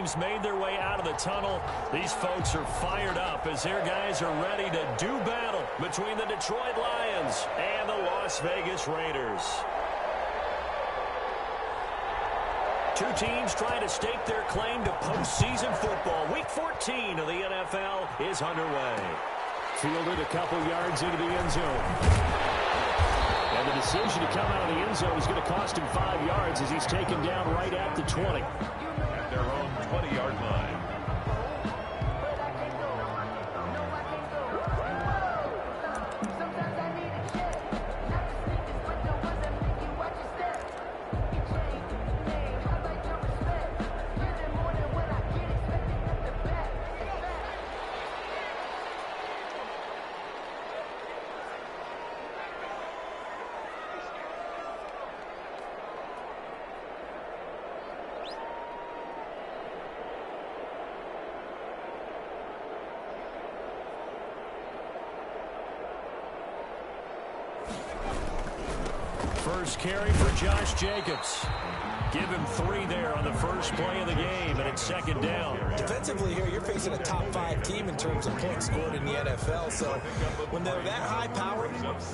teams made their way out of the tunnel. These folks are fired up as their guys are ready to do battle between the Detroit Lions and the Las Vegas Raiders. Two teams trying to stake their claim to postseason football. Week 14 of the NFL is underway. Fielded a couple yards into the end zone. And the decision to come out of the end zone is going to cost him 5 yards as he's taken down right at the 20. At their own 20-yard line. First carry for Josh Jacobs. Give him 3 there on the first play of the game, and it's second down. Defensively here, you're facing a top-5 team in terms of points scored in the NFL. So when they're that high-powered,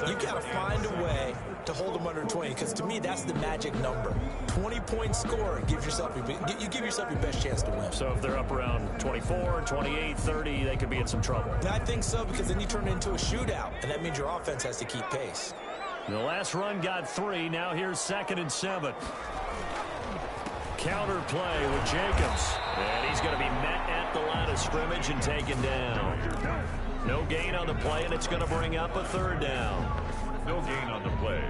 you got to find a way to hold them under 20. Because to me, that's the magic number. 20-point score gives yourself you give yourself your best chance to win. So if they're up around 24, 28, 30, they could be in some trouble. I think so, because then you turn it into a shootout, and that means your offense has to keep pace. The last run got 3. Now here's 2nd and 7. Counter play with Jacobs. And he's going to be met at the line of scrimmage and taken down. No gain on the play, and it's going to bring up a 3rd down. No gain on the play.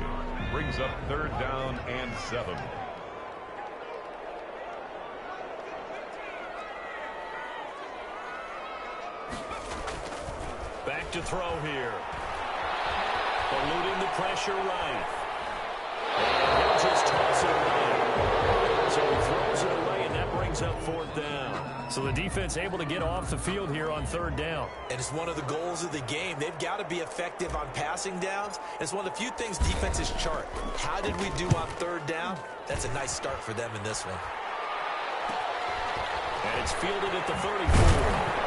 Brings up 3rd down and 7. Back to throw here. Eluding the pressure right. And he'll just toss it away. So he throws it away, and that brings up 4th down. So the defense able to get off the field here on 3rd down. And it's one of the goals of the game. They've got to be effective on passing downs. It's one of the few things defenses chart. How did we do on 3rd down? That's a nice start for them in this one. And it's fielded at the 34.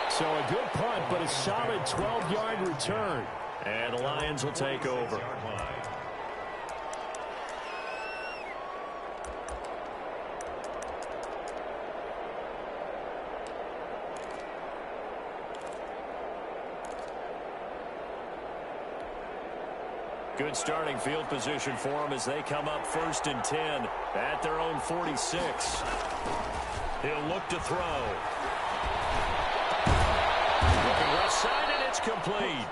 So a good punt, but a solid 12-yard return. And the Lions will take over. Good starting field position for them as they come up 1st and 10 at their own 46. He'll look to throw. Looking left side, and it's complete.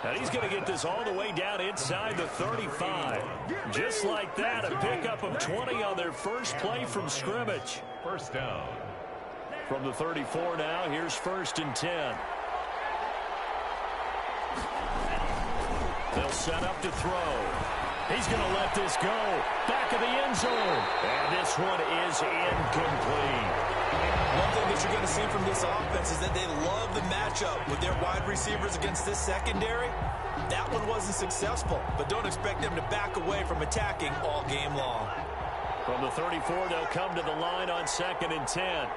And he's going to get this all the way down inside the 35. Just like that, a pickup of 20 on their first play from scrimmage. 1st down. From the 34 now, here's 1st and 10. They'll set up to throw. He's going to let this go. Back of the end zone. And this one is incomplete. One thing that you're going to see from this offense is that they love the matchup with their wide receivers against this secondary. That one wasn't successful, but don't expect them to back away from attacking all game long. From the 34, they'll come to the line on 2nd and 10.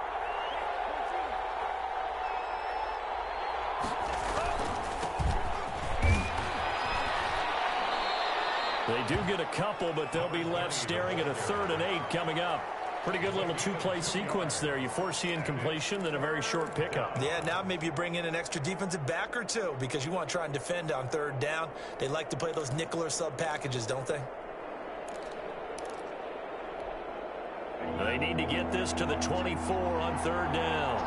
They do get a couple, but they'll be left staring at a 3rd and 8 coming up. Pretty good little 2-play sequence there. You force the incompletion, then a very short pickup. Yeah, now maybe you bring in an extra defensive back or 2 because you want to try and defend on 3rd down. They like to play those nickel or sub packages, don't they? They need to get this to the 24 on 3rd down.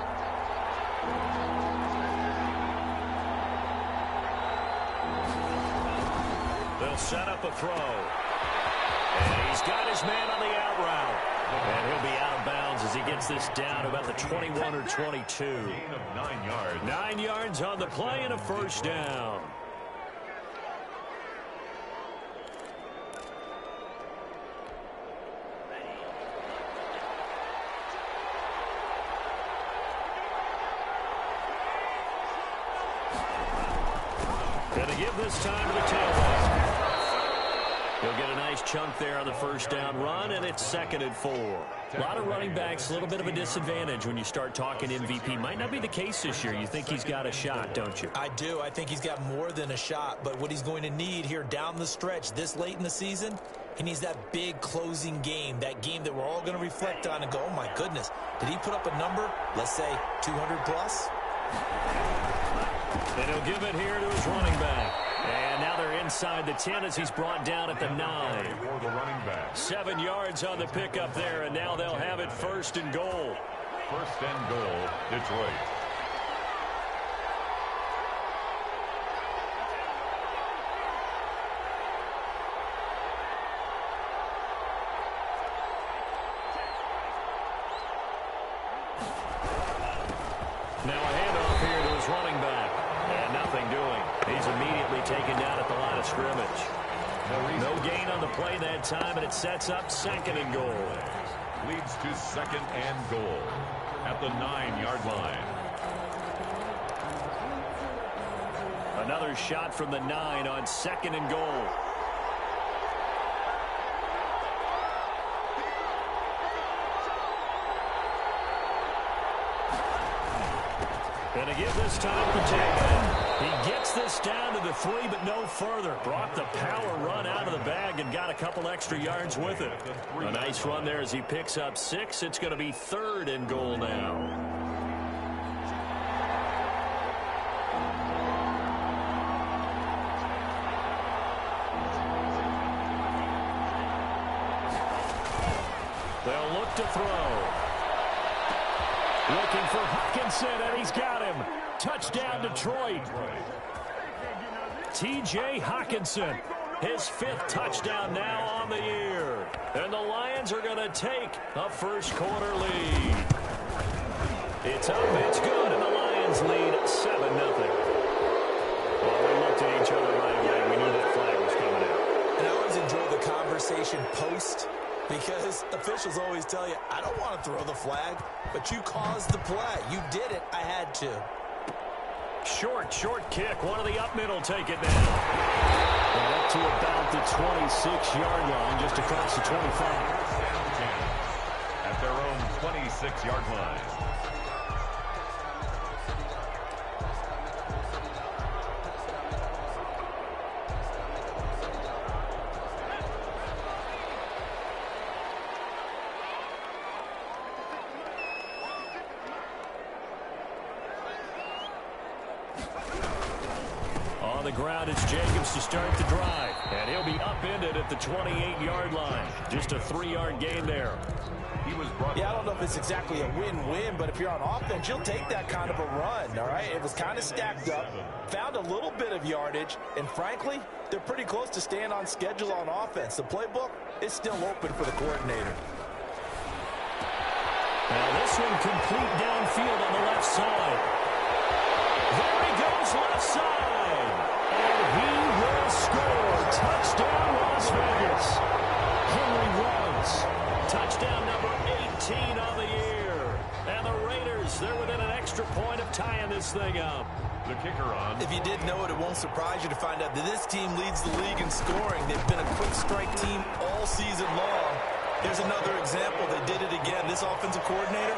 They'll set up a throw. And he's got his man on the out route. And he'll be out of bounds as he gets this down about the 21 or 22. Gain of 9 yards. 9 yards on the play and a 1st down. Gonna give this time to the tailback. He'll get a nice chunk there on the 1st down run, and it's 2nd and 4. A lot of running backs, a little bit of a disadvantage when you start talking MVP. Might not be the case this year. You think he's got a shot, don't you? I do. I think he's got more than a shot. But what he's going to need here down the stretch this late in the season, he needs that big closing game, that game that we're all going to reflect on and go, oh, my goodness, did he put up a number, let's say, 200 plus? And he'll give it here to his running back. And now they're inside the 10 as he's brought down at the 9. 7 yards on the pickup there, and now they'll have it 1st and goal. 1st and goal, Detroit. Now a handoff here to his running back. And nothing doing. He's immediately taken down at the line of scrimmage. No gain on the play that time, and it sets up 2nd and goal. Leads to 2nd and goal at the 9-yard line. Another shot from the 9 on 2nd and goal. And to give this time protection. He gets this down to the 3, but no further. Brought the power run out of the bag and got a couple extra yards with it. A nice run there as he picks up 6. It's going to be 3rd and goal now. They'll look to throw. Looking for Hockenson, and he's got him. Touchdown, Detroit. T.J. Hockenson, his 5th touchdown now on the year. And the Lions are going to take a first-quarter lead. It's up, it's good, and the Lions lead 7-0. Well, we looked at each other right away. We knew that flag was coming out. And I always enjoy the conversation post, because officials always tell you, I don't want to throw the flag, but you caused the play. You did it. I had to. Short kick. One of the up middle take it now. And up to about the 26-yard line, just across the 25. At their own 26-yard line. On the ground, it's Jacobs to start the drive. And he'll be upended at the 28-yard line. Just a 3-yard gain there. Yeah, I don't know if it's exactly a win-win, but if you're on offense, you'll take that kind of a run, all right? It was kind of stacked up, found a little bit of yardage, and frankly, they're pretty close to staying on schedule on offense. The playbook is still open for the coordinator. Now this one complete downfield on the left side. There he goes, left side. And he will score. Touchdown, Las Vegas. Henry runs. Touchdown number 18 on the year. And the Raiders, they're within an extra point of tying this thing up. The kicker on. If you didn't know it, it won't surprise you to find out that this team leads the league in scoring. They've been a quick strike team all season long. There's another example. They did it again. This offensive coordinator,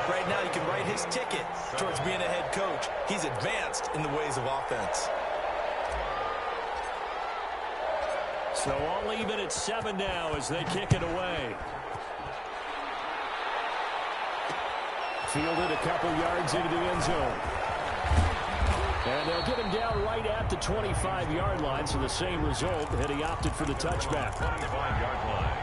right now, you can write his ticket towards being a head coach. He's advanced in the ways of offense. So all even at 7 now as they kick it away. Fielded a couple yards into the end zone. And they'll get him down right at the 25-yard line, so the same result, and he opted for the touchback. 25-yard line.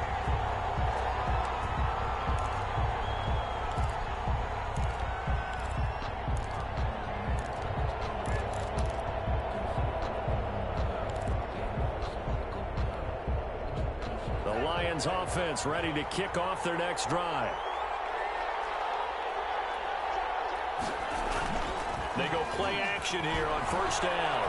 The Lions offense ready to kick off their next drive. They go play action here on first down.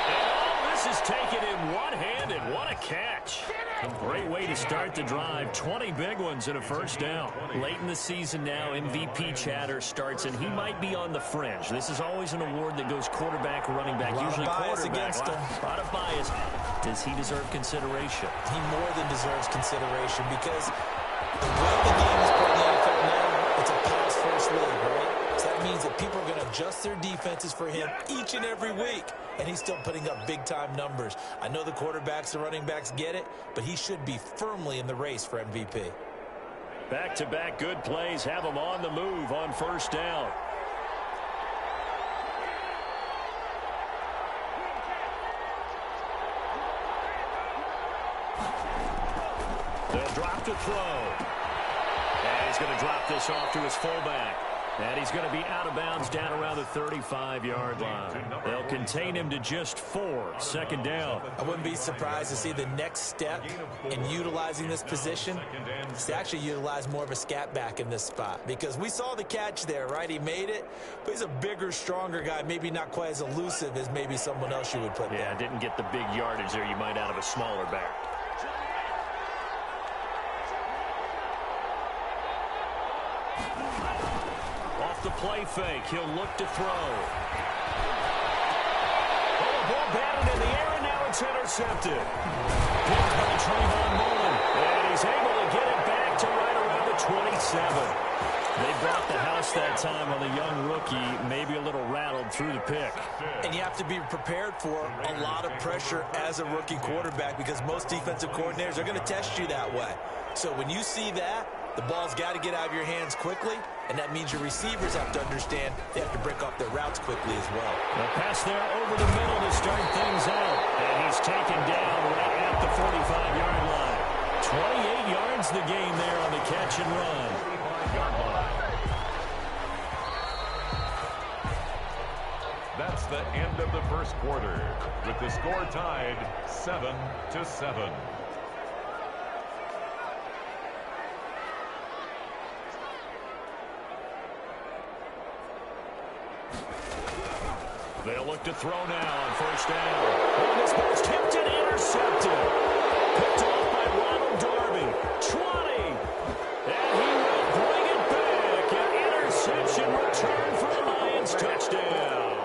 And all this is taken in one-handed. What a catch. A great way to start the drive. 20 big ones and a first down. Late in the season now, MVP chatter starts, and he might be on the fringe. This is always an award that goes quarterback, running back, usually quarterback. A lot of bias. Does he deserve consideration? He more than deserves consideration because adjust their defenses for him each and every week, and he's still putting up big-time numbers. I know the quarterbacks and running backs get it, but he should be firmly in the race for MVP. Back-to-back good plays have him on the move on first down. They'll drop to throw. And he's going to drop this off to his fullback. And he's going to be out of bounds down around the 35-yard line. They'll contain him to just 4. Second down. I wouldn't be surprised to see the next step in utilizing this position is to actually utilize more of a scat back in this spot. Because we saw the catch there, right? He made it, but he's a bigger, stronger guy, maybe not quite as elusive as maybe someone else you would put there. Yeah, didn't get the big yardage there you might out of a smaller back. Off the play fake, he'll look to throw. Oh, the ball batted in the air, and now it's intercepted. Picked by Trayvon Mullen, and he's able to get it back to right around the 27. They brought the house that time on the young rookie, maybe a little rattled through the pick. And you have to be prepared for a lot of pressure as a rookie quarterback because most defensive coordinators are going to test you that way. So when you see that, the ball's got to get out of your hands quickly, and that means your receivers have to understand they have to break off their routes quickly as well. The pass there over the middle to start things out, and he's taken down right at the 45-yard line. 28 yards the gain there on the catch and run. That's the end of the first quarter, with the score tied 7-7. They'll look to throw now on first down. And this ball's tipped and intercepted. Picked off by Ronald Darby. 20. And he will bring it back. An interception return for the Lions. Touchdown.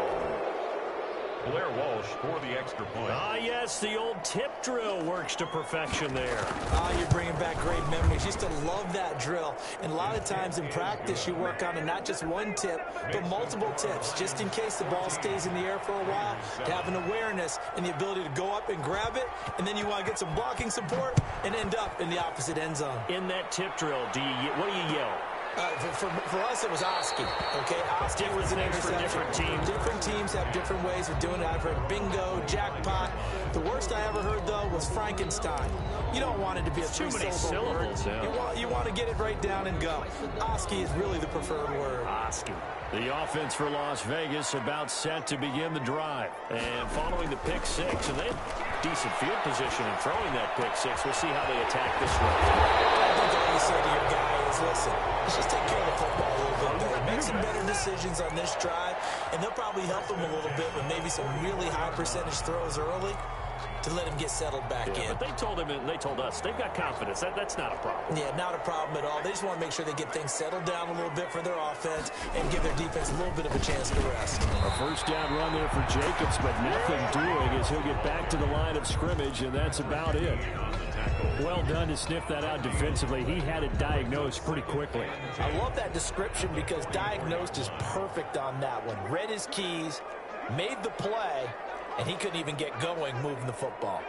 Blair Walsh for the extra point. Ah, yes, the old tip drill works to perfection there. You're bringing back great memories. Used to love that drill. And a lot of times in practice, you work on it, not just one tip, but multiple tips, just in case the ball stays in the air for a while, to have an awareness and the ability to go up and grab it, and then you want to get some blocking support and end up in the opposite end zone. In that tip drill, what do you yell? For us, it was Oski. Okay, Oski was an interception. Different teams. Different teams have different ways of doing it. I've heard bingo, jackpot. The worst I ever heard, though, was Frankenstein. You don't want it to be a three-syllable word. Yeah. You want to get it right down and go. Oski is really the preferred word. Oski. The offense for Las Vegas about set to begin the drive. And following the pick six, and they have decent field position in throwing that pick six. We'll see how they attack this one. I think all you say to your guy is, listen, let's just take care of the football a little bit better. Make some better decisions on this drive, and they'll probably help him a little bit with maybe some really high percentage throws early to let him get settled back in. But they told him, and they told us, they've got confidence. That's not a problem. Yeah, not a problem at all. They just want to make sure they get things settled down a little bit for their offense and give their defense a little bit of a chance to rest. A first down run there for Jacobs, but nothing doing as he'll get back to the line of scrimmage, and that's about it. Well done to sniff that out defensively. He had it diagnosed pretty quickly. I love that description because diagnosed is perfect on that one. Read his keys, made the play, and he couldn't even get going moving the football.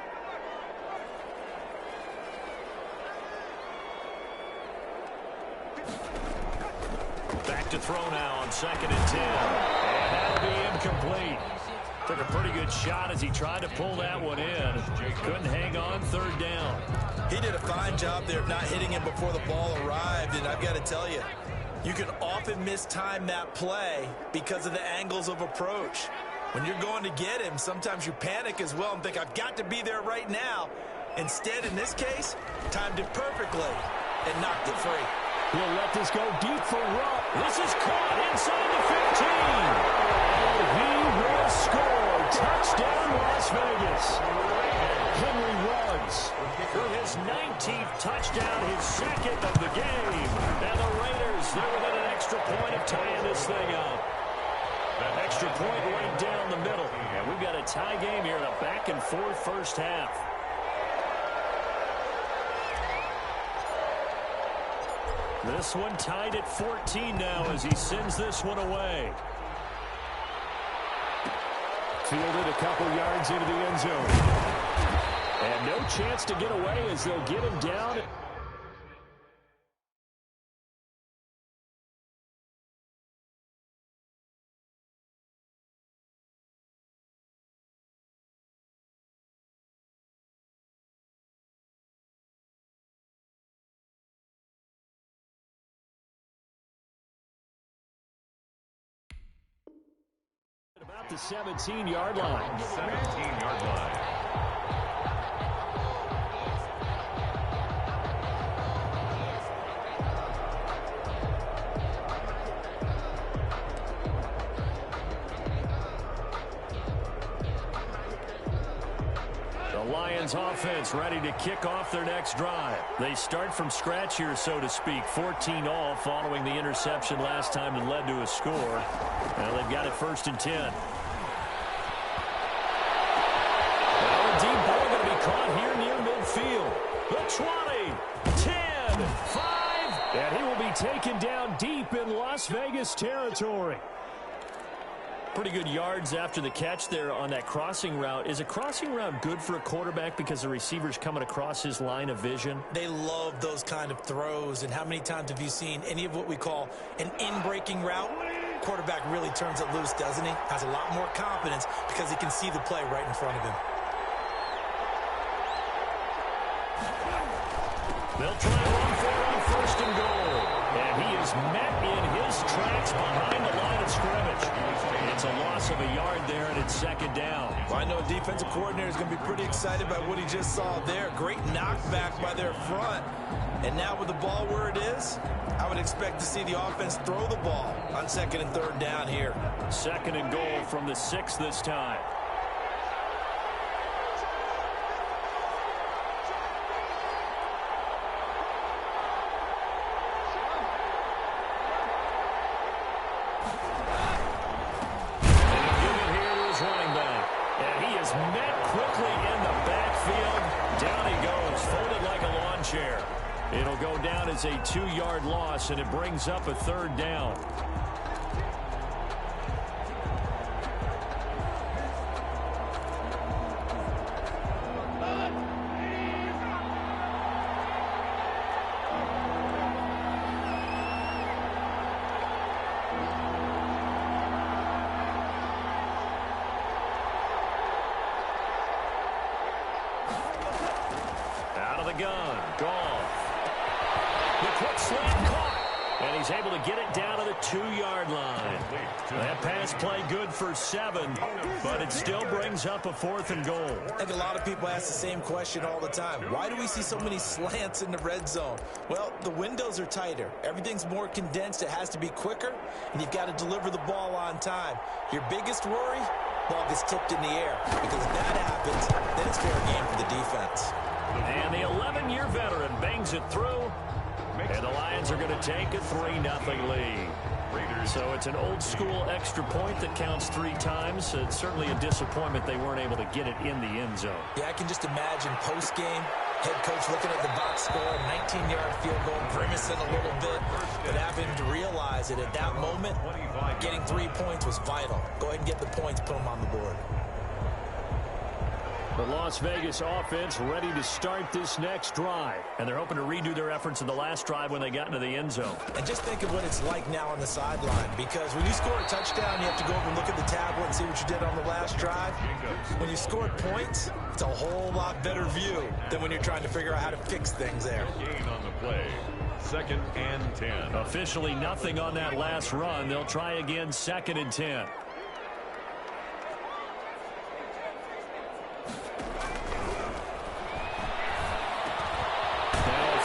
Back to throw now on 2nd and 10. And that'll be incomplete. Took a pretty good shot as he tried to pull that one in. Couldn't hang on 3rd down. He did a fine job there of not hitting him before the ball arrived, and I've got to tell you, you can often mistime that play because of the angles of approach. When you're going to get him, sometimes you panic as well and think, I've got to be there right now. Instead, in this case, timed it perfectly and knocked it free. He'll let this go deep for Rupp. This is caught inside the 15. And he will score. Touchdown, Las Vegas. Henry Ruggs for his 19th touchdown, his 2nd of the game. And the Raiders, they're within an extra point of tying this thing up. That extra point right down the middle. And we've got a tie game here in a back-and-forth first half. This one tied at 14 now as he sends this one away. Fielded a couple yards into the end zone. And no chance to get away as they'll get him down. About the 17-yard line. 17-yard line. The Lions offense ready to kick off their next drive. They start from scratch here, so to speak. 14-all following the interception last time that led to a score. Well, they've got it 1st and 10. Well, a deep ball going to be caught here near midfield. The 20, 10, 5, and he will be taken down deep in Las Vegas territory. Pretty good yards after the catch there on that crossing route. Is a crossing route good for a quarterback because the receiver's coming across his line of vision? They love those kind of throws. And how many times have you seen any of what we call an in-breaking route? Quarterback really turns it loose, doesn't he? Has a lot more confidence because he can see the play right in front of him. They'll try to run for it on 1st and goal. And he is met in his tracks behind the line of scrimmage. It's a loss of a yard there, and it's 2nd down. Well, I know a defensive coordinator is going to be pretty excited by what he just saw there. Great knockback by their front. And now with the ball where it is, I would expect to see the offense throw the ball on 2nd and 3rd down here. 2nd and goal from the 6 this time. It'll go down as a 2-yard loss, and it brings up a 3rd down. Out of the gun, Goff. The quick slant caught, and he's able to get it down to the 2-yard line. That pass play good for 7, but it still brings up a 4th and goal. I think a lot of people ask the same question all the time. Why do we see so many slants in the red zone? Well, the windows are tighter. Everything's more condensed. It has to be quicker, and you've got to deliver the ball on time. Your biggest worry? Ball gets tipped in the air, because if that happens, then it's fair game for the defense. And the 11-year veteran bangs it through. And the Lions are going to take a 3-0 lead. So it's an old-school extra point that counts 3 times. It's certainly a disappointment they weren't able to get it in the end zone. Yeah, I can just imagine post-game, head coach looking at the box score, 19-yard field goal, grimacing a little bit, but having to realize that at that moment, getting 3 points was vital. Go ahead and get the points, put them on the board. The Las Vegas offense ready to start this next drive. And they're hoping to redo their efforts in the last drive when they got into the end zone. And just think of what it's like now on the sideline, because when you score a touchdown, you have to go over and look at the tablet and see what you did on the last drive. When you scored points, it's a whole lot better view than when you're trying to figure out how to fix things there. Gain on the play. 2nd and 10. Officially nothing on that last run. They'll try again 2nd and 10.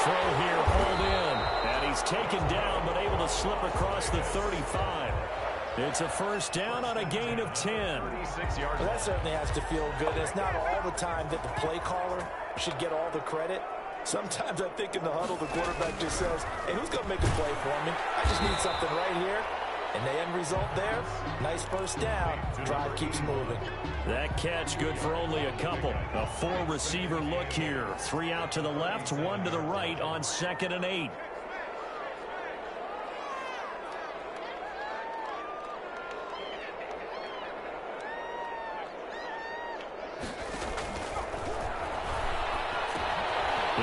Throw here, pulled in, and he's taken down but able to slip across the 35. It's a 1st down on a gain of 10. Well, that certainly has to feel good. It's not all the time that the play caller should get all the credit. Sometimes I think in the huddle the quarterback just says, hey, who's going to make a play for me? I just need something right here. And the end result there, nice 1st down. Drive keeps moving. That catch good for only a couple. A 4-receiver look here. 3 out to the left, 1 to the right on 2nd and 8.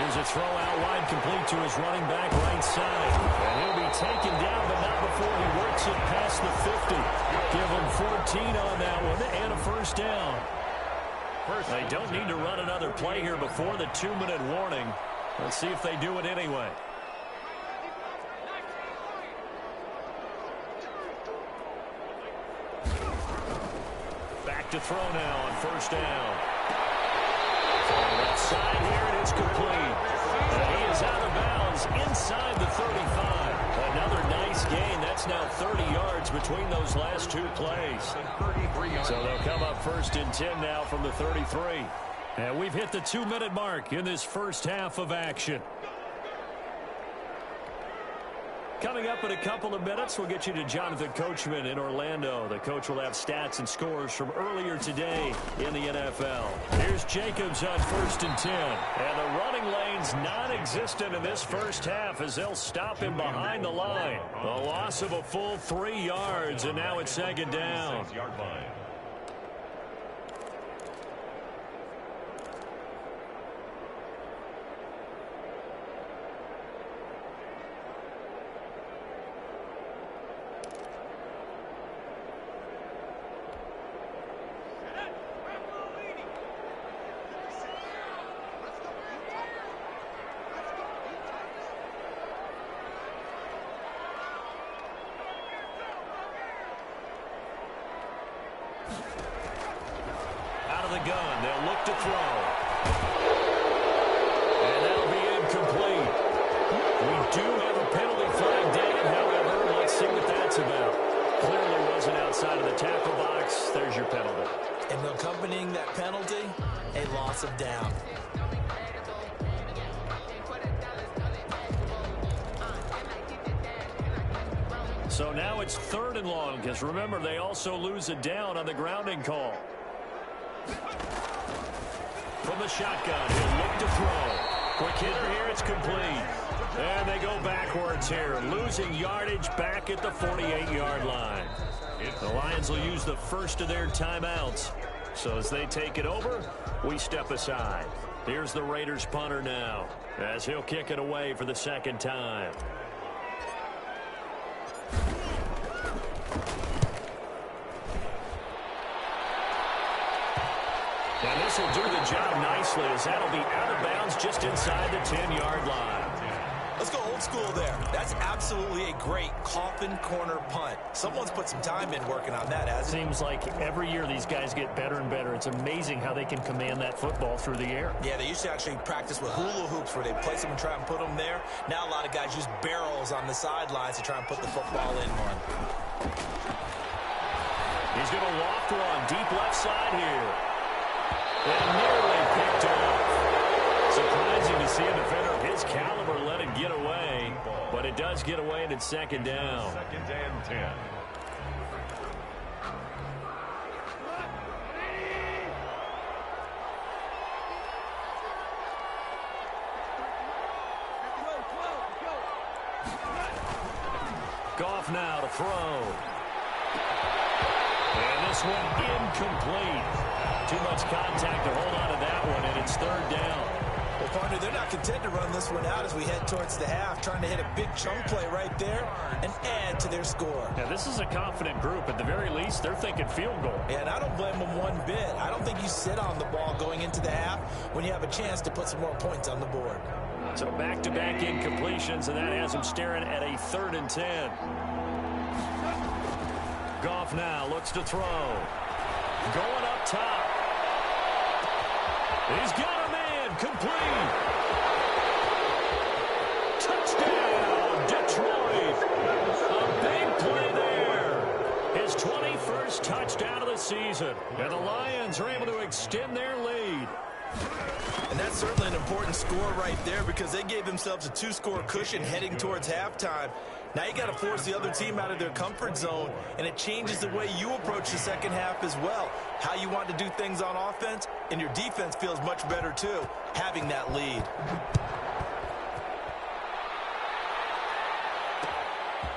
Here's a throw out wide, complete to his running back right side. And he'll be taken down, but not before he works it past the 50. Give him 14 on that one and a first down. They don't need to run another play here before the 2-minute warning. Let's see if they do it anyway. Back to throw now on first down. Left side here, and it's complete. And he is out of bounds inside the 35. Another nice gain. That's now 30 yards between those last two plays. So they'll come up first and 10 now from the 33. And we've hit the 2-minute mark in this first half of action. Coming up in a couple of minutes, we'll get you to Jonathan Coachman in Orlando. The coach will have stats and scores from earlier today in the NFL. Here's Jacobs on first and 10. And the running lane's non-existent in this first half as they'll stop him behind the line. A loss of a full 3 yards, and now it's second down. Gun. They'll look to throw. And that'll be incomplete. We do have a penalty flag down, however. Let's see what that's about. Clearly wasn't outside of the tackle box. There's your penalty. And accompanying that penalty, a loss of down. So now it's 3rd and long, because remember, they also lose a down on the grounding call. From the shotgun, he'll look to throw. Quick hitter here, it's complete. And they go backwards here, losing yardage back at the 48-yard line. The Lions will use the first of their timeouts. So as they take it over, we step aside. Here's the Raiders punter now, as he'll kick it away for the second time. And this will do the job nicely, as that'll be out of bounds just inside the 10-yard line. Let's go old school there. That's absolutely a great coffin corner punt. Someone's put some time in working on that, hasn't it? Seems like every year these guys get better and better. It's amazing how they can command that football through the air. Yeah, they used to actually practice with hula hoops where they place them and try and put them there. Now a lot of guys use barrels on the sidelines to try and put the football in one. He's going to loft one deep left side here. And nearly picked off. Surprising to see a defender of his caliber let it get away. But it does get away, and it's second down. Second and 10. Goff now to throw. And this one incomplete. Too much contact to hold on to that one, and it's 3rd down. Well, partner, they're not content to run this one out as we head towards the half, trying to hit a big chunk play right there and add to their score. Now, this is a confident group. At the very least, they're thinking field goal. Yeah, and I don't blame them one bit. I don't think you sit on the ball going into the half when you have a chance to put some more points on the board. So back-to-back incompletions, and that has them staring at a 3rd and 10. Goff now looks to throw. Going up top. He's got a man, complete. Touchdown, Detroit. A big play there. His 21st touchdown of the season. And the Lions are able to extend their lead. And that's certainly an important score right there because they gave themselves a 2-score cushion heading towards halftime. Now you got to force the other team out of their comfort zone, and it changes the way you approach the second half as well. How you want to do things on offense, and your defense feels much better too, having that lead.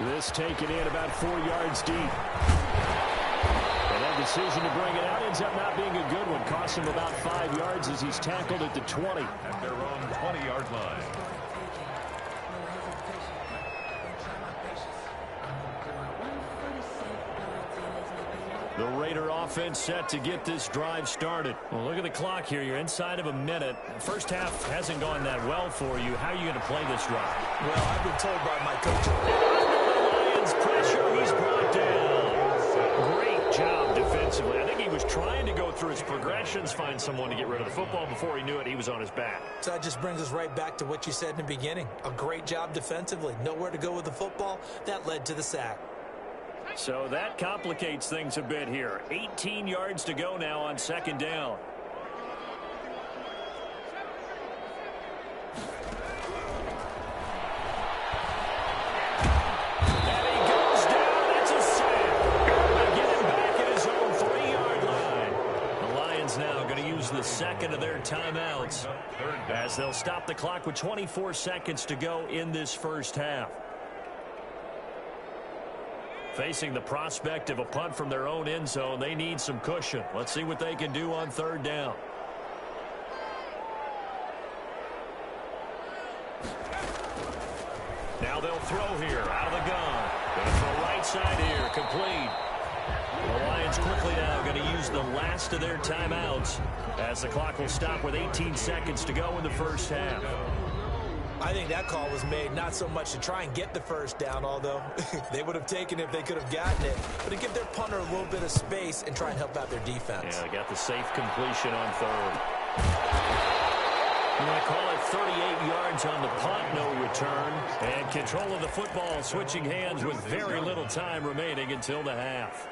This taken in about 4 yards deep. And Bad decision to bring it out. Ends up not being a good one. Costs him about 5 yards as he's tackled at the 20. At their own 20-yard line. The Raider offense set to get this drive started. Well, look at the clock here. You're inside of a minute. First half hasn't gone that well for you. How are you going to play this drive? Well, I've been told by my coach. Lions pressure. He's brought down. Great job defensively. I think he was trying to go through his progressions, find someone to get rid of the football. Before he knew it, he was on his back. So that just brings us right back to what you said in the beginning. A great job defensively. Nowhere to go with the football. That led to the sack. So that complicates things a bit here. 18 yards to go now on second down. And he goes down. It's a sack. They get him back at his own 3-yard line. The Lions now going to use the second of their timeouts as they'll stop the clock with 24 seconds to go in this first half. Facing the prospect of a punt from their own end zone, they need some cushion. Let's see what they can do on third down. Now they'll throw here out of the gun. Going to throw right side here, complete. The Lions quickly now going to use the last of their timeouts as the clock will stop with 18 seconds to go in the first half. I think that call was made not so much to try and get the first down, although they would have taken it if they could have gotten it, but to give their punter a little bit of space and try and help out their defense. Yeah, they got the safe completion on third. I'm going to call it 38 yards on the punt, no return. And control of the football switching hands with very little time remaining until the half.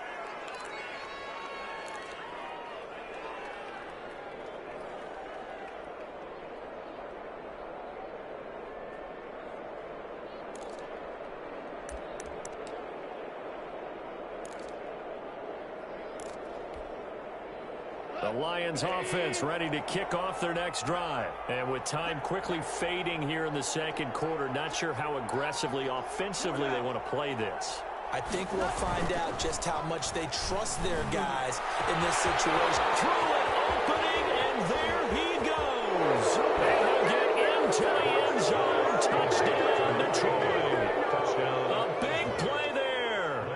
The Lions offense ready to kick off their next drive. And with time quickly fading here in the second quarter, not sure how aggressively, offensively they want to play this. I think we'll find out just how much they trust their guys in this situation. Through an opening, and there he goes. And he'll get into the end zone. Touchdown, Detroit. Touchdown. A big play there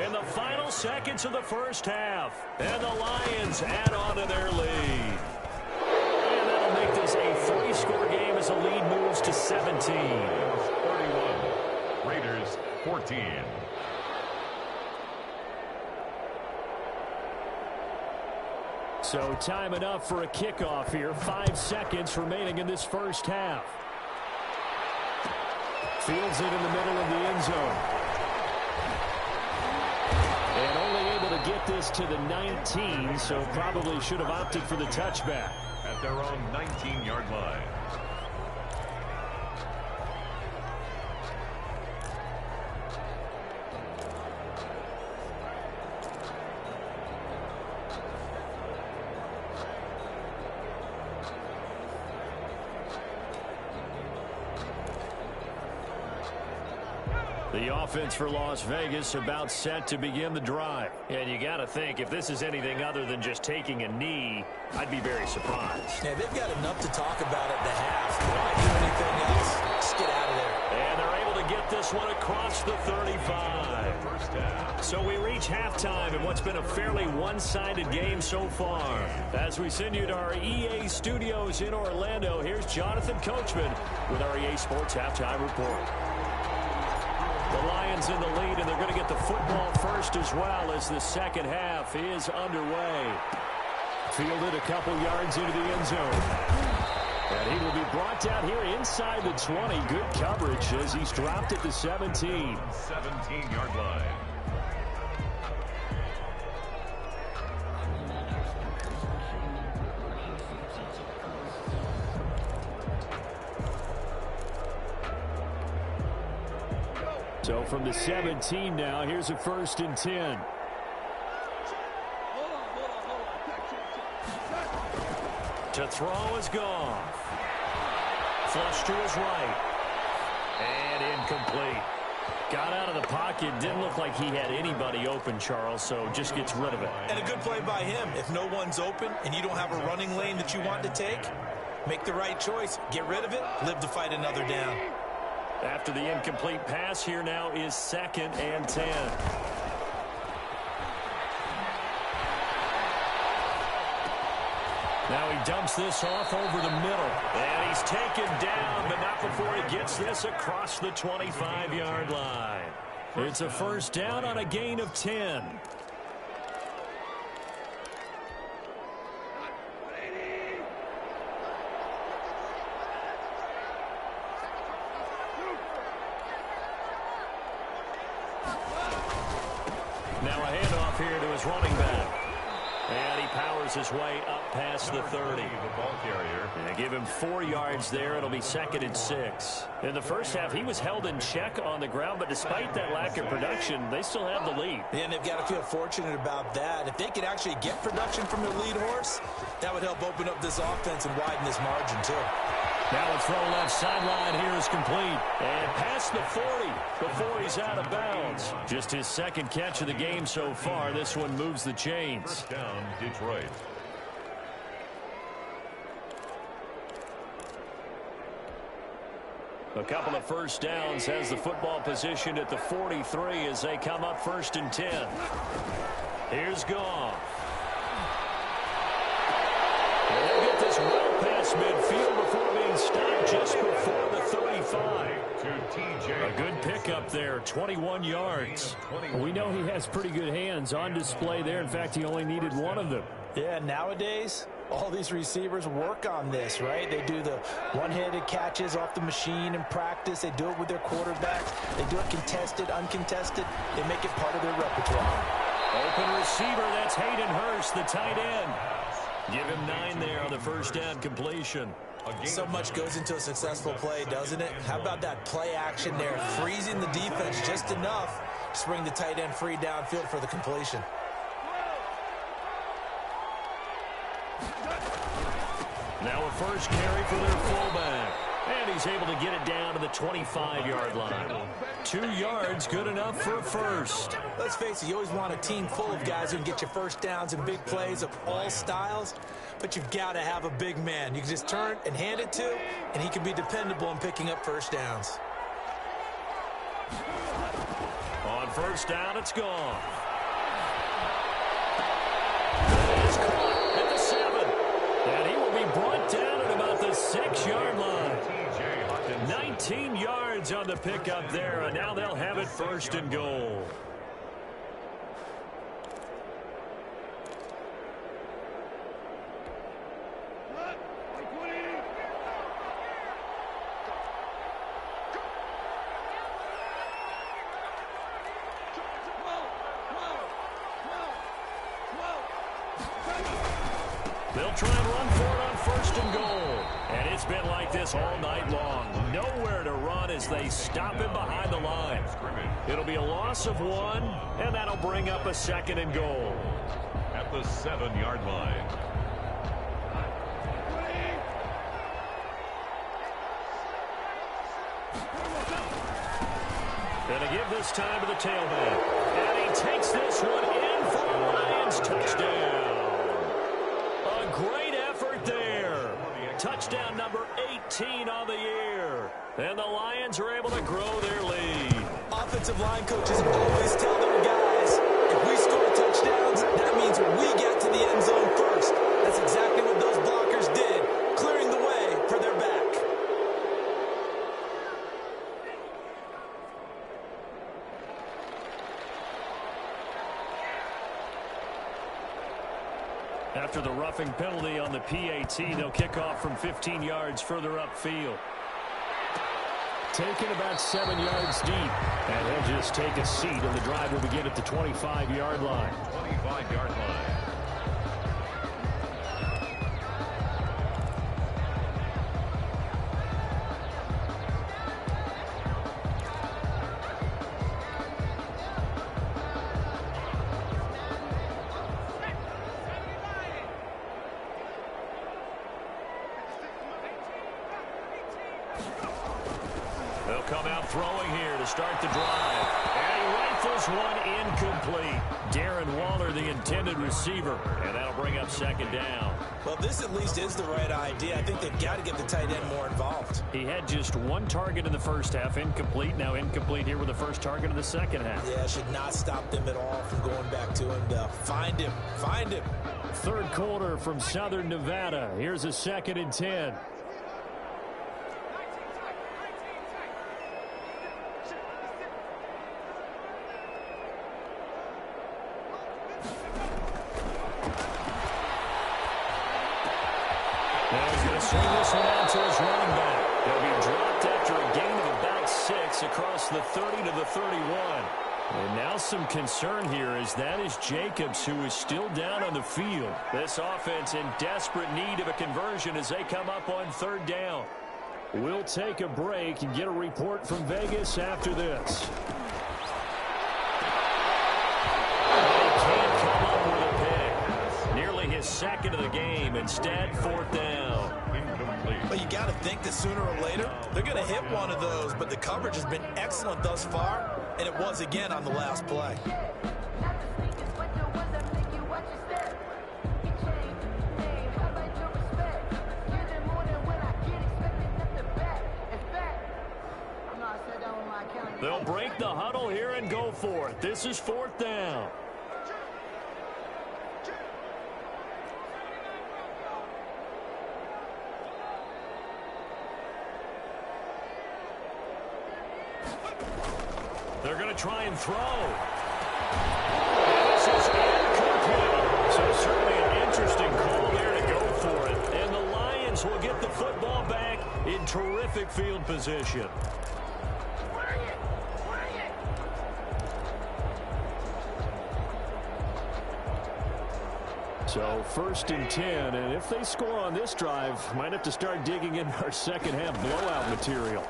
in the final seconds of the first half. And the Lions add on to their lead. And that'll make this a 3-score game as the lead moves to 17. 31. Raiders 14. So time enough for a kickoff here. 5 seconds remaining in this first half. Fields it in the middle of the end zone. And only able to get this to the 19, so probably should have opted for the touchback. At their own 19-yard line. The offense for Las Vegas about set to begin the drive. And you got to think, if this is anything other than just taking a knee, I'd be very surprised. Yeah, they've got enough to talk about at the half. Why do anything else? Just get out of there. And they're able to get this one across the 35. First down. So we reach halftime in what's been a fairly one-sided game so far. As we send you to our EA studios in Orlando, here's Jonathan Coachman with our EA Sports Halftime Report. The Lions in the lead, and they're going to get the football first as well as the second half is underway. Fielded a couple yards into the end zone. And he will be brought down here inside the 20. Good coverage as he's dropped at the 17. 17-yard line. So from the 17 now, here's a 1st and 10. To throw is gone. Flush to his right. And incomplete. Got out of the pocket. Didn't look like he had anybody open, Charles, so just gets rid of it. And a good play by him. If no one's open and you don't have a running lane that you want to take, make the right choice. Get rid of it. Live to fight another down. After the incomplete pass, here now is 2nd and 10. Now he dumps this off over the middle. And he's taken down, but not before he gets this across the 25-yard line. It's a first down on a gain of 10. Now a handoff here to his running back. And he powers his way up past the 30. The ball carrier. And they give him 4 yards there. It'll be 2nd and 6. In the first half, he was held in check on the ground, but despite that lack of production, they still have the lead. And they've got to feel fortunate about that. If they could actually get production from their lead horse, that would help open up this offense and widen this margin, too. Now a throw left sideline here is complete. And past the 40 before he's out of bounds. Just his 2nd catch of the game so far. This one moves the chains. First down, Detroit. A couple of first downs has the football positioned at the 43 as they come up 1st and 10. Here's Goff. And they'll get this well past midfield before being stopped just before the 35. A good pickup there, 21 yards. We know he has pretty good hands on display there. In fact, he only needed one of them. Yeah, nowadays, all these receivers work on this, right? They do the one-handed catches off the machine in practice. They do it with their quarterbacks. They do it contested, uncontested. They make it part of their repertoire. Open receiver, that's Hayden Hurst, the tight end. Give him 9 there on the first down completion. So much goes into a successful play, doesn't it? How about that play action there? Freezing the defense just enough to bring the tight end free downfield for the completion. Now a first carry for their fullback. And he's able to get it down to the 25-yard line. 2 yards, good enough for a first. Let's face it, you always want a team full of guys who can get you first downs and big plays of all styles, but you've got to have a big man you can just turn and hand it to, and he can be dependable in picking up first downs. On first down, it's gone. It's caught at the 7. And he will be brought down at about the 6-yard line. 19 yards on the pickup there, and now they'll have it 1st and goal. They'll try and run for it on 1st and goal. And it's been like this all night long. Nowhere to run as they stop him behind the line. It'll be a loss of 1, and that'll bring up a 2nd and goal. At the 7-yard line. Gonna give this time to the tailback. And he takes this one in for a Lions touchdown. A great effort there. Touchdown number 18 on the year. And the Lions are able to grow their lead. Offensive line coaches always tell their guys, if we score touchdowns, that means we get to the end zone first. That's exactly what those blockers did, clearing the way for their back. After the roughing penalty on the PAT, they'll kick off from 15 yards further upfield. Taken about 7 yards deep. And he'll just take a seat, and the drive will begin at the 25-yard line. 25-yard line. They'll come out throwing here to start the drive. rifles one incomplete. Darren Waller, the intended receiver, and that'll bring up second down. Well, this at least is the right idea. I think they've got to get the tight end more involved. He had just one target in the first half, incomplete. Now incomplete here with the first target in the second half. Yeah, should not stop them at all from going back to him to find him. Find him. Third quarter from Southern Nevada. Here's a 2nd and 10. Now he's going to swing this one out to his running back. He'll be dropped after a gain of about 6 across the 30 to the 31. And now some concern here is that is Jacobs, who is still down on the field. This offense in desperate need of a conversion as they come up on 3rd down. We'll take a break and get a report from Vegas after this. They can't come up with a pick. Nearly his 2nd of the game. Instead, 4th down. But you got to think that sooner or later, they're going to hit one of those. But the coverage has been excellent thus far, and it was again on the last play. They'll break the huddle here and go for it. This is 4th down. They're going to try and throw. This is incomplete. So certainly an interesting call there to go for it. And the Lions will get the football back in terrific field position. So 1st and 10, and if they score on this drive, might have to start digging in our second half blowout material.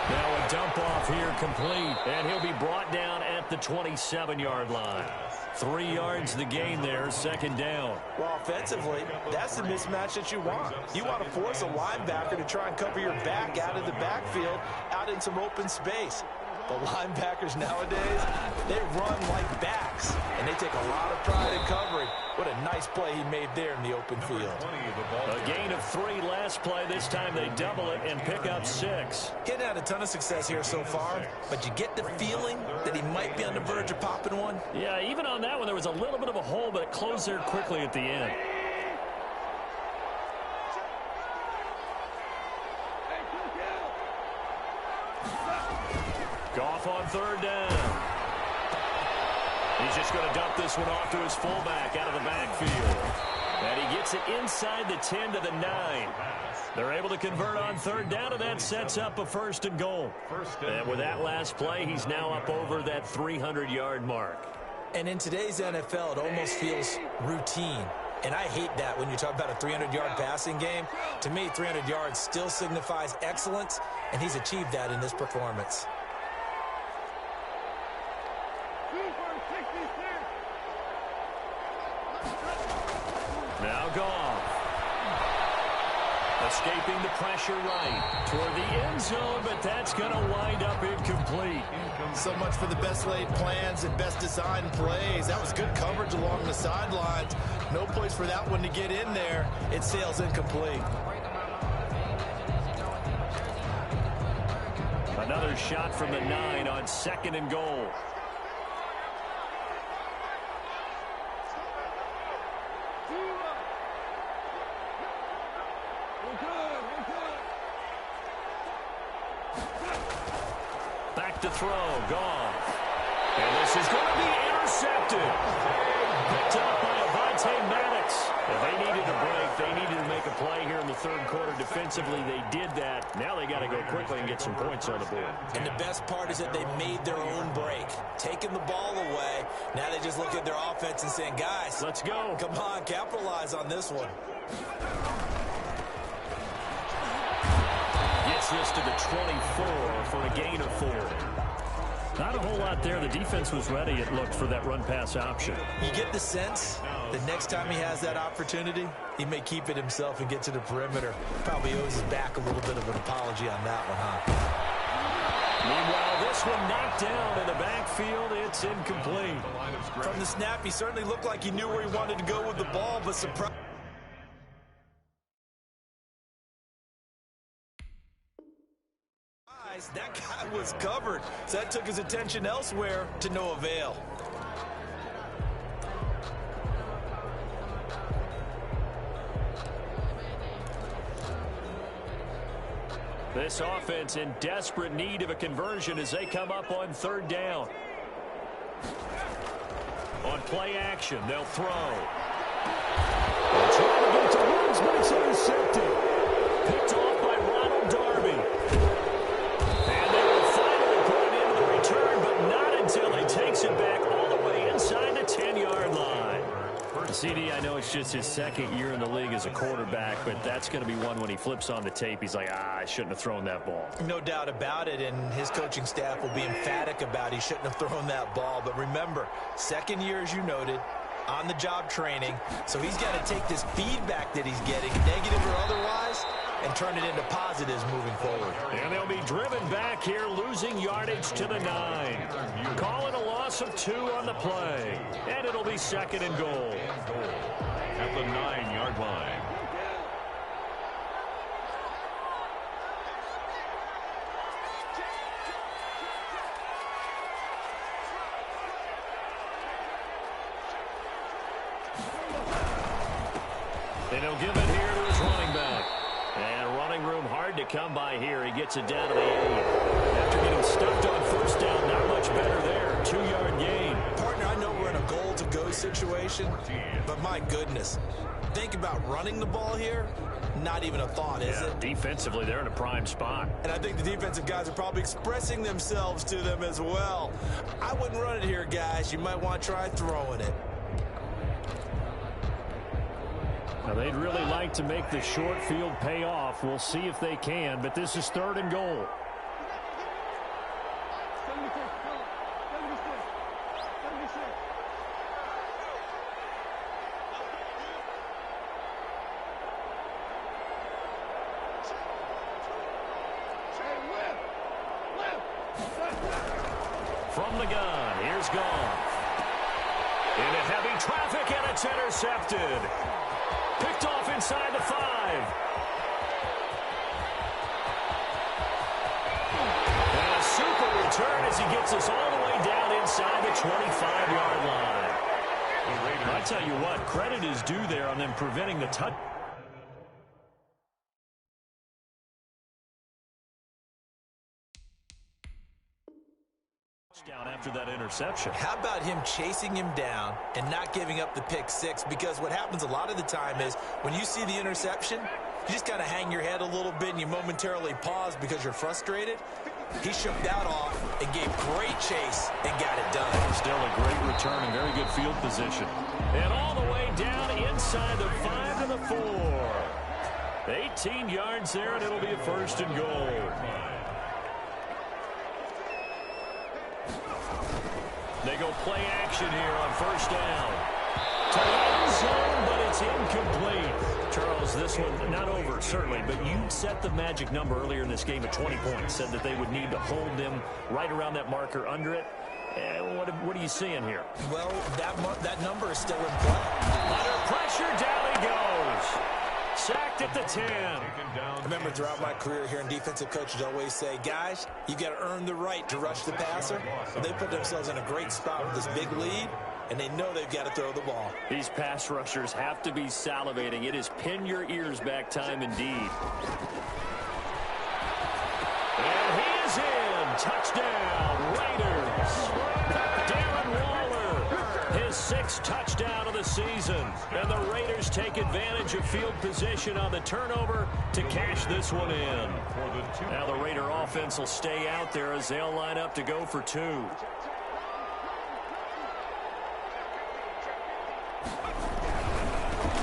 Now a dump off here complete, and he'll be brought down at the 27-yard line. 3 yards the gain there, 2nd down. Well, offensively, that's the mismatch that you want. You want to force a linebacker to try and cover your back out of the backfield, out in some open space. The linebackers nowadays, they run like backs, and they take a lot of pride in covering. What a nice play he made there in the open field. A gain of 3 last play. This time they double it and pick up 6. He hadn't had a ton of success here so far, but you get the feeling that he might be on the verge of popping one. Yeah, even on that one, there was a little bit of a hole, but it closed there quickly at the end. Goff on 3rd down. He's just going to dump this one off to his fullback out of the backfield. And he gets it inside the 10 to the 9. They're able to convert on 3rd down, and that sets up a 1st and goal. And with that last play, he's now up over that 300-yard mark. And in today's NFL, it almost feels routine. And I hate that when you talk about a 300-yard passing game. To me, 300 yards still signifies excellence, and he's achieved that in this performance. Now Goff. Escaping the pressure right toward the end zone, but that's going to wind up incomplete. So much for the best laid plans and best designed plays. That was good coverage along the sidelines. No place for that one to get in there. It sails incomplete. Another shot from the 9 on 2nd and goal. Back to throw, Goff. And this is going to be intercepted. Picked up by Avonte Maddox. If they needed a break, they needed to make a play here in the 3rd quarter. Defensively, they did that. Now they got to go quickly and get some points on the board. And the best part is that they made their own break. Taking the ball away. Now they just look at their offense and saying, guys, let's go. Come on, capitalize on this one. Gets this to the 24 for a gain of 4. Not a whole lot there. The defense was ready, it looked, for that run-pass option. You get the sense that next time he has that opportunity, he may keep it himself and get to the perimeter. Probably owes his back a little bit of an apology on that one, huh? this one knocked down in the backfield. It's incomplete. From the snap, he certainly looked like he knew where he wanted to go with the ball, but surprise. That guy was covered, so that took his attention elsewhere to no avail. This offense in desperate need of a conversion as they come up on third down. On play action, they'll throw. Trying to get to Woods, but it's intercepted. Picked off by Ronald Darby. And they will finally put it into the return, but not until he takes it back all the way inside the 10-yard line. CD, I know it's just his second year in the league as a quarterback, but that's going to be one when he flips on the tape. He's like, I shouldn't have thrown that ball. No doubt about it, and his coaching staff will be emphatic about he shouldn't have thrown that ball. But remember, second year, as you noted, on-the-job training, so he's got to take this feedback that he's getting, negative or otherwise, and turn it into positives moving forward. And they'll be driven back here, losing yardage to the 9. Call it a loss of 2 on the play. And it'll be second and goal. At the 9-yard line. And he'll give it here to his running back. And running room hard to come by here. He gets it down to the 8. After getting stuffed on first down, not much better there. 2-yard gain. Partner, I know we're in a goal-to-go situation, but my goodness, think about running the ball here. Not even a thought, is it? Defensively, they're in a prime spot. And I think the defensive guys are probably expressing themselves to them as well. I wouldn't run it here, guys. You might want to try throwing it. Now, they'd really like to make the short field pay off. We'll see if they can, but this is third and goal. From the gun, here's Goff. Into heavy traffic, and it's intercepted. Picked off inside the 5. And a super return as he gets us all the way down inside the 25-yard line. I tell you what, credit is due there on them preventing the touchdown. After that interception. How about him chasing him down and not giving up the pick 6? Because what happens a lot of the time is when you see the interception, you just kind of hang your head a little bit and you momentarily pause because you're frustrated. He shook that off and gave great chase and got it done. Still a great return and very good field position. And all the way down inside the 5 to the 4. 18 yards there, and it'll be a first and goal. They go play action here on first down. To the end zone, but it's incomplete. Charles, this one not over, certainly, but you set the magic number earlier in this game at 20 points. Said that they would need to hold them right around that marker under it. What are you seeing here? Well, that number is still in play. Under pressure, down he goes. Sacked at the 10. I remember throughout my career here in defensive coaches always say, guys, you got to earn the right to rush the passer. They put themselves in a great spot with this big lead, and they know they've got to throw the ball. These pass rushers have to be salivating. It is pin your ears back time indeed. And he is in. Touchdown, Raiders. Darren Waller, his 6th touchdown of the season. And the Raiders take advantage of field position on the turnover to cash this one in. Now the Raider offense will stay out there as they'll line up to go for 2.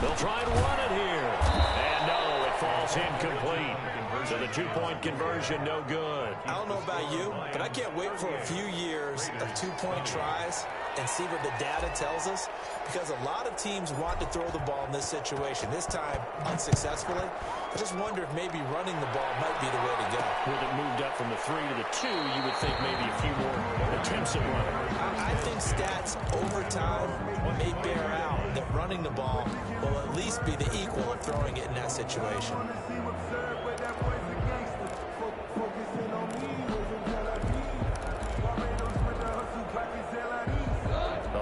They'll try and run it here. And no, it falls incomplete. So the two-point conversion, no good. I don't know about you, but I can't wait for a few years of two-point tries and see what the data tells us, because a lot of teams want to throw the ball in this situation, this time unsuccessfully. I just wonder if maybe running the ball might be the way to go. With it moved up from the 3 to the 2, you would think maybe a few more attempts at running. I think stats over time may bear out that running the ball will at least be the equal of throwing it in that situation.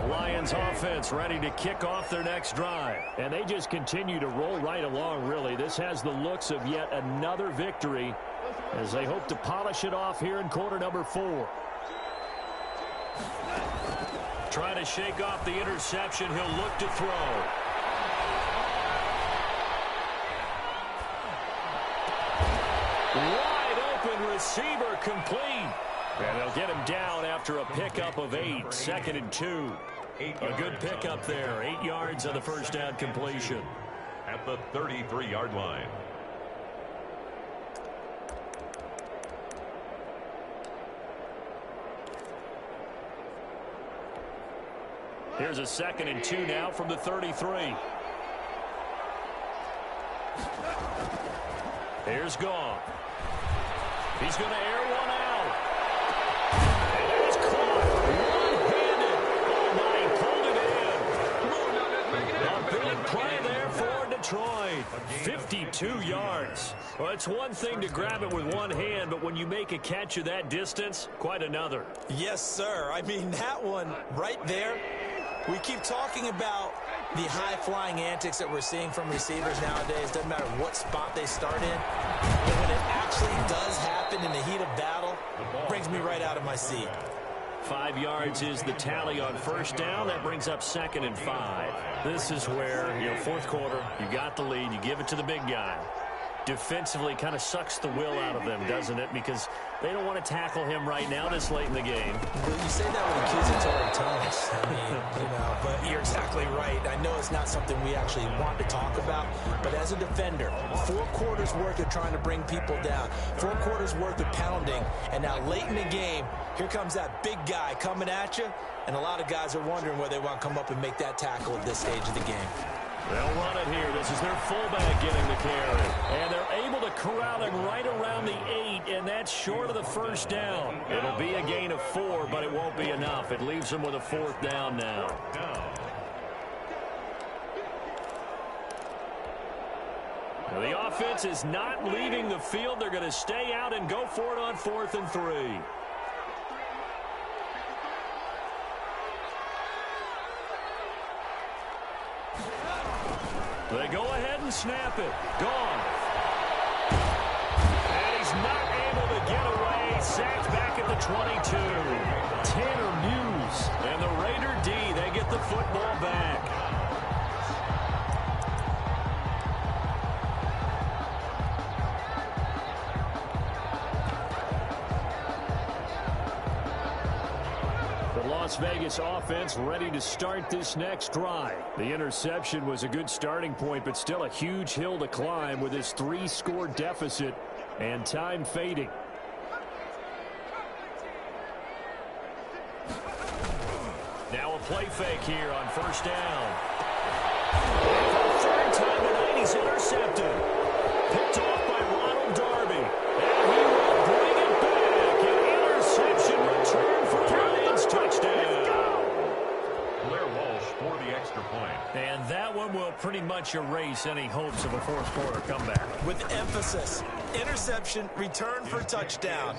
Lions offense ready to kick off their next drive. And they just continue to roll right along, really. This has the looks of yet another victory as they hope to polish it off here in quarter number 4. Trying to shake off the interception. He'll look to throw. Wide open receiver, complete. And they'll get him down after a pickup of 8. 2nd and 2. A good pickup there. 8 yards on the first down completion. At the 33-yard line. Here's a 2nd and 2 now from the 33. Here's Goff. He's going to air one out. And it's caught. One-handed. Oh, my, he pulled it in. A big play there for Detroit. 52 yards. Well, it's one thing to grab it with one hand, but when you make a catch of that distance, quite another. Yes, sir. I mean, that one right there. We keep talking about the high-flying antics that we're seeing from receivers nowadays. Doesn't matter what spot they start in. But when it actually does happen in the heat of battle, it brings me right out of my seat. 5 yards is the tally on first down. That brings up 2nd and 5. This is where, fourth quarter, you got the lead. You give it to the big guy. Defensively kind of sucks the will out of them, doesn't it? Because they don't want to tackle him right now this late in the game. Well, you say that with accusatory tones. I mean, but you're exactly right. I know it's not something we actually want to talk about, but as a defender, 4 quarters worth of trying to bring people down, 4 quarters worth of pounding, and now late in the game, here comes that big guy coming at you, and a lot of guys are wondering whether they want to come up and make that tackle at this stage of the game. They'll run it here. This is their fullback getting the carry. And they're able to corral him right around the 8, and that's short of the first down. It'll be a gain of 4, but it won't be enough. It leaves them with a 4th down now. Now, the offense is not leaving the field. They're going to stay out and go for it on 4th and 3. They go ahead and snap it. Gone. And he's not able to get away. Sacked back at the 22. Tanner Muse. And the Raider D, they get the football back. Las Vegas offense ready to start this next drive. The interception was a good starting point, but still a huge hill to climb with his 3-score deficit and time fading. Now a play fake here on first down. Third time tonight, he's intercepted. Picked off by Ronald Darby. And he will bring it back. An interception return for Lions touchdown. For the extra point. And that one will pretty much erase any hopes of a fourth quarter comeback. With emphasis, interception, return for touchdown.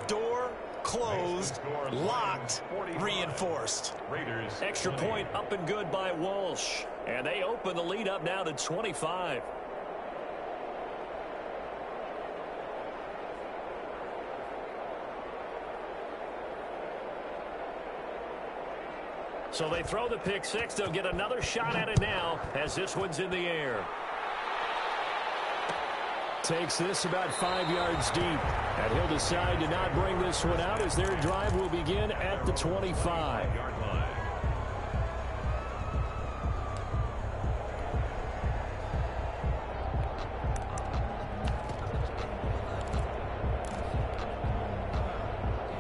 Door closed, locked, reinforced. Raiders. Extra point up and good by Walsh. And they open the lead up now to 25. So they throw the pick six. They'll get another shot at it now as this one's in the air. Takes this about 5 yards deep. And he'll decide to not bring this one out as their drive will begin at the 25-yard line.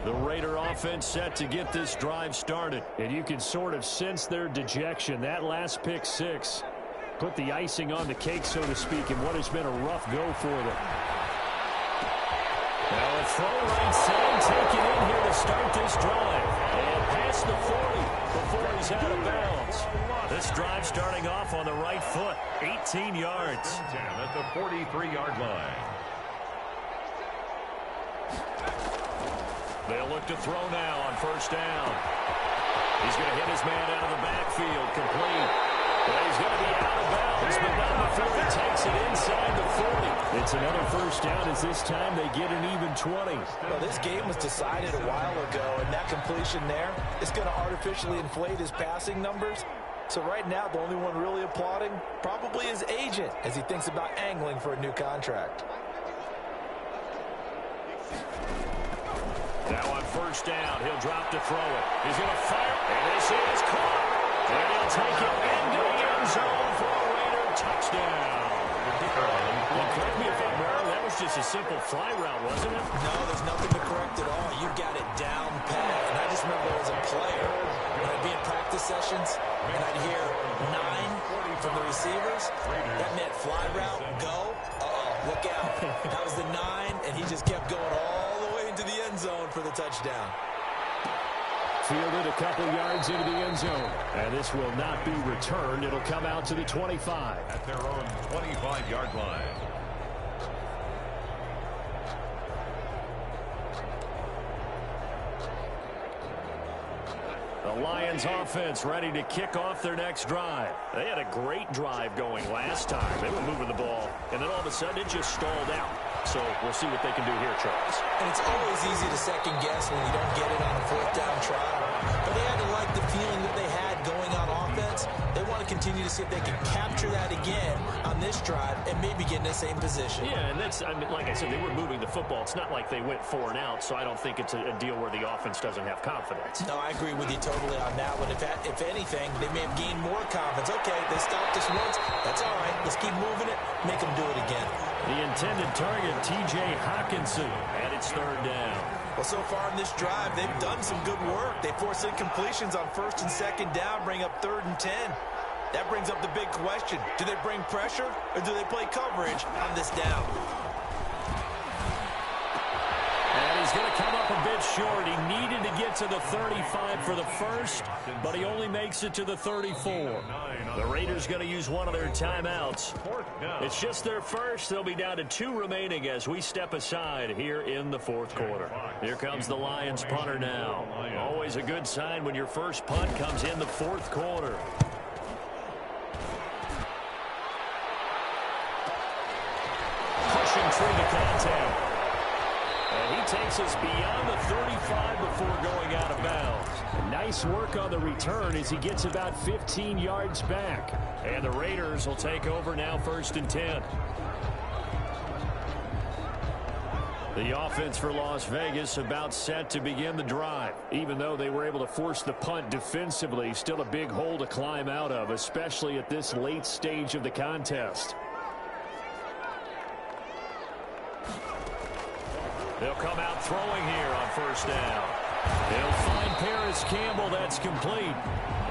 The Raider offense set to get this drive started. And you can sort of sense their dejection. That last pick six put the icing on the cake, so to speak, in what has been a rough go for them. Now a throw right side, taken in here to start this drive. And past the 40 before he's out of bounds. This drive starting off on the right foot, 18 yards. 10 at the 43-yard line. They'll look to throw now on first down. He's going to hit his man out of the backfield, complete. Well, he's going to be out of bounds, but not before he takes it inside the 40. It's another first down as this time they get an even 20. Well, this game was decided a while ago, and that completion there is going to artificially inflate his passing numbers. So right now, the only one really applauding probably his agent as he thinks about angling for a new contract. Now on first down, he'll drop to throw it. He's going to fire, and this is caught. And he'll take it into the end zone for a Raider touchdown. Well, correct me if I'm wrong, that was just a simple fly route, wasn't it? No, there's nothing to correct at all. You got it down pat. And I just remember as a player, when I'd be in practice sessions, and I'd hear 9 from the receivers, that meant fly route, go, look out. That was the 9, and he just kept going all the way into the end zone for the touchdown. Fielded a couple yards into the end zone. And this will not be returned. It'll come out to the 25. At their own 25-yard line. The Lions offense ready to kick off their next drive. They had a great drive going last time. They were moving the ball, and then all of a sudden it just stalled out. So we'll see what they can do here, Charles. And it's always easy to second guess when you don't get it on a fourth down try. But they had to like the feeling that they had going on offense. They want to continue to see if they can capture that again on this drive and maybe get in the same position. Yeah, and that's, I mean, like I said, they were moving the football. It's not like they went 4 and out, so I don't think it's a deal where the offense doesn't have confidence. No, I agree with you totally on that one. If anything, they may have gained more confidence. Okay, they stopped us once. That's all right. Let's keep moving it. Make them do it again. The intended target, T.J. Hawkinson, and it's third down. Well, so far in this drive, they've done some good work. They force incompletions on first and second down, bring up 3rd and 10. That brings up the big question. Do they bring pressure or do they play coverage on this down? And he's going to come up a bit short. He needed to get to the 35 for the first, but he only makes it to the 34. The Raiders going to use one of their timeouts. It's just their first. They'll be down to 2 remaining as we step aside here in the fourth quarter. Here comes the Lions punter now. Always a good sign when your first punt comes in the fourth quarter. Pushing through the contact. And he takes us beyond the 35 before going out of bounds. Nice work on the return as he gets about 15 yards back. And the Raiders will take over now, 1st and 10. The offense for Las Vegas about set to begin the drive. Even though they were able to force the punt defensively, still a big hole to climb out of, especially at this late stage of the contest. They'll come out throwing here on first down. They'll find Paris Campbell. That's complete.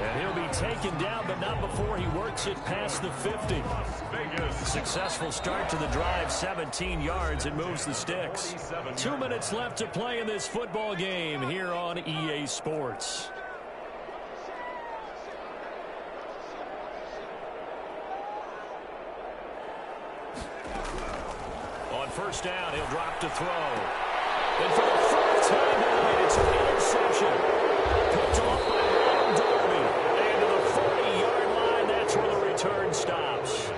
And he'll be taken down, but not before he works it past the 50. Successful start to the drive, 17 yards, and moves the sticks. 2 minutes left to play in this football game here on EA Sports. On first down, he'll drop to throw. And for the fourth time tonight, it's an interception. Picked off by Ron Darby. And to the 40-yard line, that's where the return stops.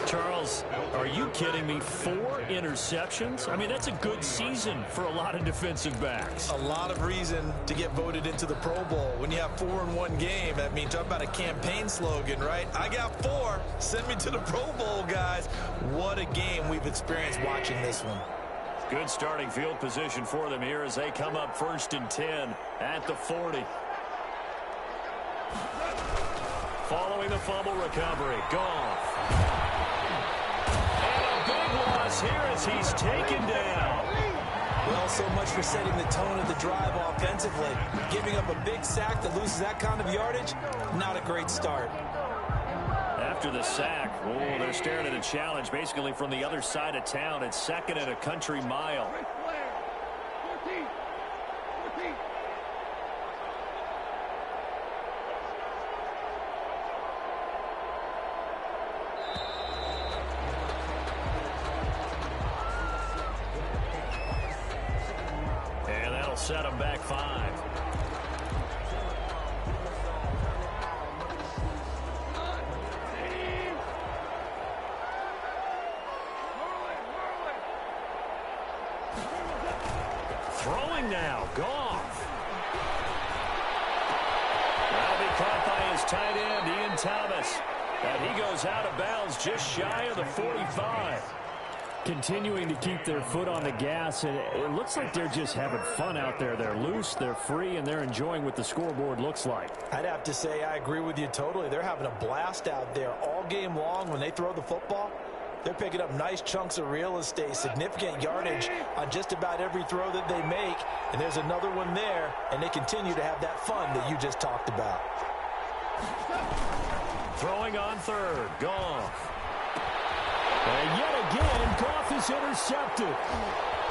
Charles, are you kidding me? 4 interceptions? I mean, that's a good season for a lot of defensive backs. A lot of reason to get voted into the Pro Bowl. When you have 4 in one game, I mean, talk about a campaign slogan, right? I got 4. Send me to the Pro Bowl, guys. What a game we've experienced watching this one. Good starting field position for them here as they come up 1st and 10 at the 40. Following the fumble recovery, Goff. And a big loss here as he's taken down. Well, so much for setting the tone of the drive offensively. Giving up a big sack that loses that kind of yardage, not a great start. After the sack, they're staring at a challenge basically from the other side of town. It's second and a country mile. And that'll set them back 5. Throwing now, Goff. That'll be caught by his tight end, Ian Thomas. And he goes out of bounds just shy of the 45. Continuing to keep their foot on the gas, and it looks like they're just having fun out there. They're loose, they're free, and they're enjoying what the scoreboard looks like. I'd have to say I agree with you totally. They're having a blast out there all game long. When they throw the football, they're picking up nice chunks of real estate, significant yardage on just about every throw that they make. And there's another one there, and they continue to have that fun that you just talked about. Throwing on third, Goff. And yet again, Goff is intercepted.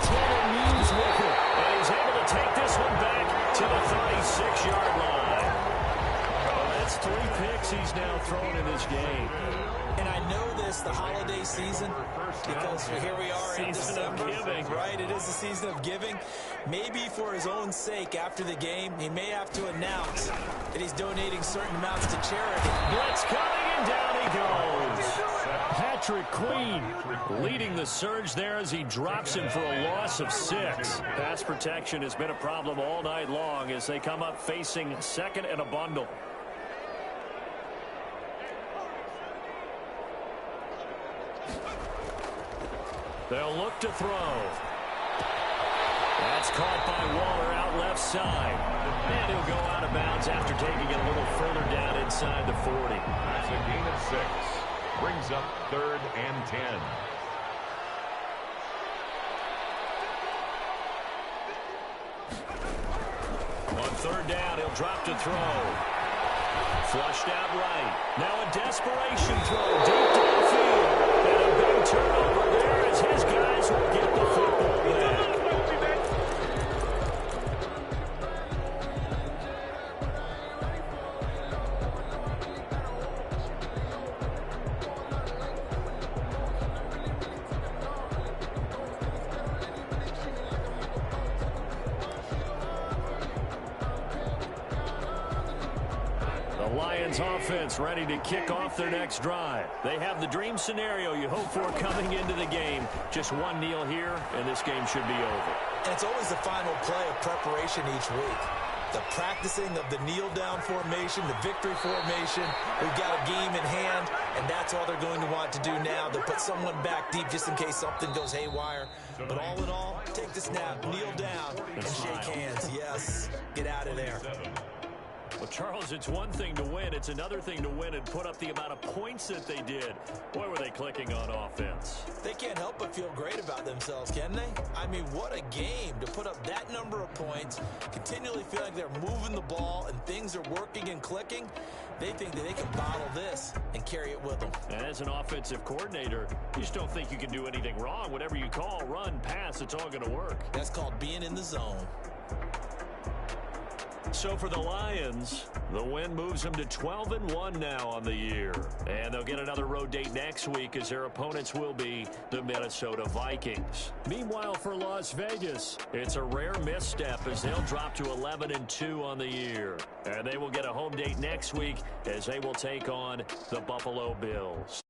Taylor Means with it. And he's able to take this one back to the 36-yard line. That's 3 picks he's now thrown in this game. And I know this, the holiday season, because here we are in December, right? It is the season of giving. Maybe for his own sake, after the game, he may have to announce that he's donating certain amounts to charity. Blitz coming, and down he goes. Patrick Queen Leading the surge there as he drops him for a loss of 6. Pass protection has been a problem all night long as they come up facing second and a bundle. They'll look to throw. That's caught by Waller out left side. And he'll go out of bounds after taking it a little further down inside the 40. That's a gain of 6. Brings up 3rd and 10. On 3rd down, he'll drop to throw. Flushed out right. Now a desperation throw deep downfield. And a big turnover there as his guys will get the football back. Lions offense ready to kick off their next drive. They have the dream scenario you hope for coming into the game. Just one kneel here, and this game should be over. And it's always the final play of preparation each week. The practicing of the kneel-down formation, the victory formation. We've got a game in hand, and that's all they're going to want to do now. They'll put someone back deep just in case something goes haywire. But all in all, take the snap, kneel down, and shake hands. Yes, get out of there. Well, Charles, it's one thing to win. It's another thing to win and put up the amount of points that they did. Boy, were they clicking on offense. They can't help but feel great about themselves, can they? I mean, what a game to put up that number of points, continually feel like they're moving the ball and things are working and clicking. They think that they can bottle this and carry it with them. And as an offensive coordinator, you just don't think you can do anything wrong. Whatever you call, run, pass, it's all going to work. That's called being in the zone. So for the Lions, the win moves them to 12-1 now on the year. And they'll get another road date next week as their opponents will be the Minnesota Vikings. Meanwhile, for Las Vegas, it's a rare misstep as they'll drop to 11-2 on the year. And they will get a home date next week as they will take on the Buffalo Bills.